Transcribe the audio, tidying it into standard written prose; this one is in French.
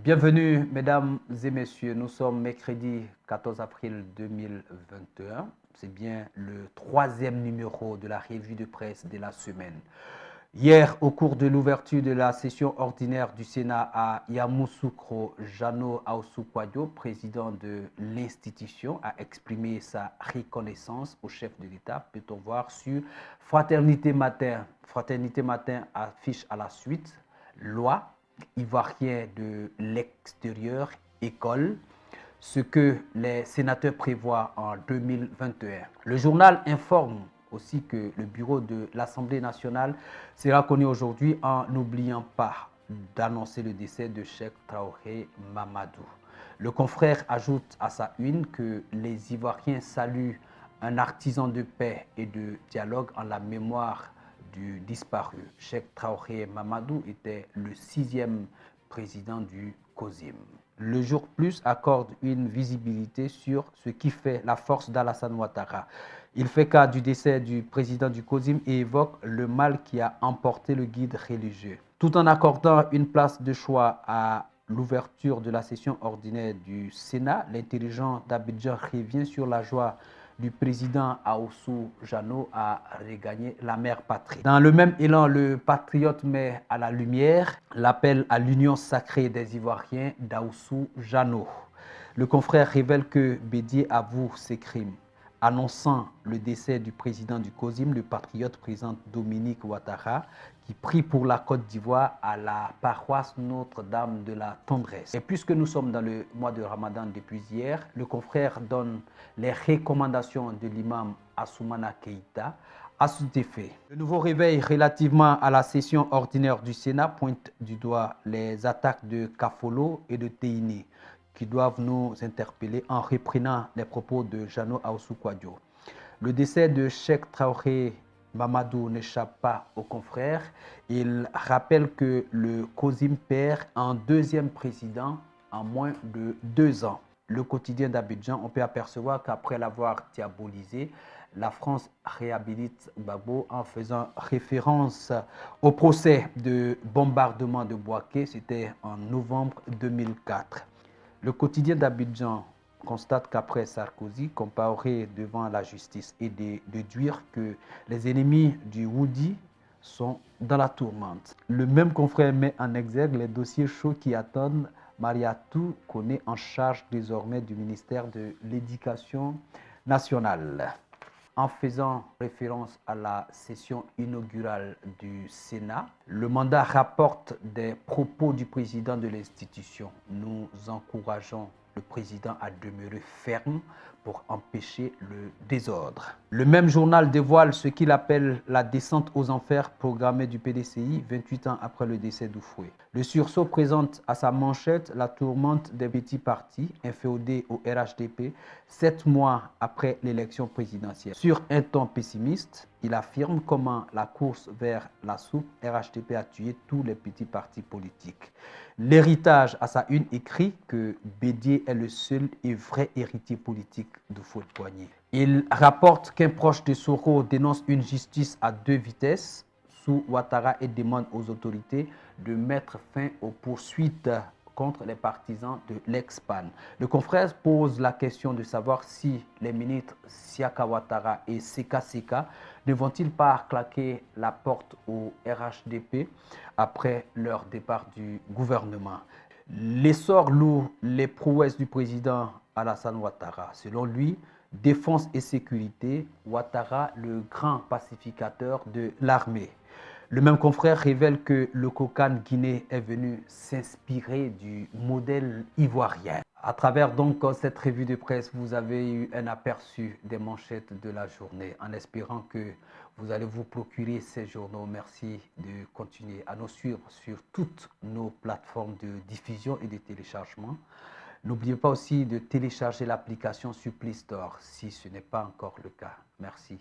Bienvenue, mesdames et messieurs. Nous sommes mercredi 14 avril 2021. C'est bien le troisième numéro de la revue de presse de la semaine. Hier, au cours de l'ouverture de la session ordinaire du Sénat à Yamoussoukro, Jeannot Ahoussou-Kouadio, président de l'institution, a exprimé sa reconnaissance au chef de l'État. Peut-on voir sur Fraternité Matin. Fraternité Matin affiche à la suite loi ivoirien de l'extérieur, école, ce que les sénateurs prévoient en 2021. Le journal informe aussi que le bureau de l'Assemblée nationale sera connu aujourd'hui en n'oubliant pas d'annoncer le décès de Cheikh Traoré Mamadou. Le confrère ajoute à sa une que les Ivoiriens saluent un artisan de paix et de dialogue en la mémoire du disparu. Cheikh Traoré Mamadou était le 6e président du COSIM. Le Jour Plus accorde une visibilité sur ce qui fait la force d'Alassane Ouattara. Il fait cas du décès du président du COSIM et évoque le mal qui a emporté le guide religieux. Tout en accordant une place de choix à l'ouverture de la session ordinaire du Sénat, l'intelligent d'Abidjan revient sur la joie du président Ahoussou Jeannot à regagner la mère patrie. Dans le même élan, le patriote met à la lumière l'appel à l'union sacrée des Ivoiriens d'Ahoussou Jeannot. Le confrère révèle que Bédié avoue ses crimes. Annonçant le décès du président du COSIM, le patriote présente Dominique Ouattara, qui prie pour la Côte d'Ivoire à la paroisse Notre-Dame de la Tendresse. Et puisque nous sommes dans le mois de Ramadan depuis hier, le confrère donne les recommandations de l'imam Assoumana Keïta à cet effet. Le nouveau réveil relativement à la session ordinaire du Sénat pointe du doigt les attaques de Kafolo et de Téiné, qui doivent nous interpeller en reprenant les propos de Jeannot Ahoussou-Kouadio. Le décès de Cheikh Traoré Mamadou n'échappe pas aux confrères. Il rappelle que le COSIM perd un deuxième président en moins de 2 ans. Le quotidien d'Abidjan, on peut apercevoir qu'après l'avoir diabolisé, la France réhabilite Gbagbo en faisant référence au procès de bombardement de Bouaké. C'était en novembre 2004. Le quotidien d'Abidjan constate qu'après Sarkozy, comparé devant la justice et de déduire que les ennemis du Woudi sont dans la tourmente. Le même confrère met en exergue les dossiers chauds qui attendent Mariatou Koné en charge désormais du ministère de l'Éducation nationale. En faisant référence à la session inaugurale du Sénat, le mandat rapporte des propos du président de l'institution. Nous encourageons le président à demeurer ferme pour empêcher le désordre. Le même journal dévoile ce qu'il appelle la descente aux enfers programmée du PDCI 28 ans après le décès d'Oufoué. Le sursaut présente à sa manchette la tourmente des petits partis inféodés au RHDP 7 mois après l'élection présidentielle. Sur un ton pessimiste, il affirme comment la course vers la soupe RHDP a tué tous les petits partis politiques. L'héritage à sa une écrit que Bédié est le seul et vrai héritier politique de Houphouët-Boigny. Il rapporte qu'un proche de Soro dénonce une justice à 2 vitesses sous Ouattara et demande aux autorités de mettre fin aux poursuites contre les partisans de l'ex-PAN. Le confrère pose la question de savoir si les ministres Siaka Ouattara et Seka Seka ne vont-ils pas claquer la porte au RHDP après leur départ du gouvernement. L'essor lourd les prouesses du président Alassane Ouattara. Selon lui, défense et sécurité, Ouattara, le grand pacificateur de l'armée. Le même confrère révèle que le Kokan Guinée est venu s'inspirer du modèle ivoirien. À travers donc cette revue de presse, vous avez eu un aperçu des manchettes de la journée, en espérant que vous allez vous procurer ces journaux. Merci de continuer à nous suivre sur toutes nos plateformes de diffusion et de téléchargement. N'oubliez pas aussi de télécharger l'application sur Play Store si ce n'est pas encore le cas. Merci.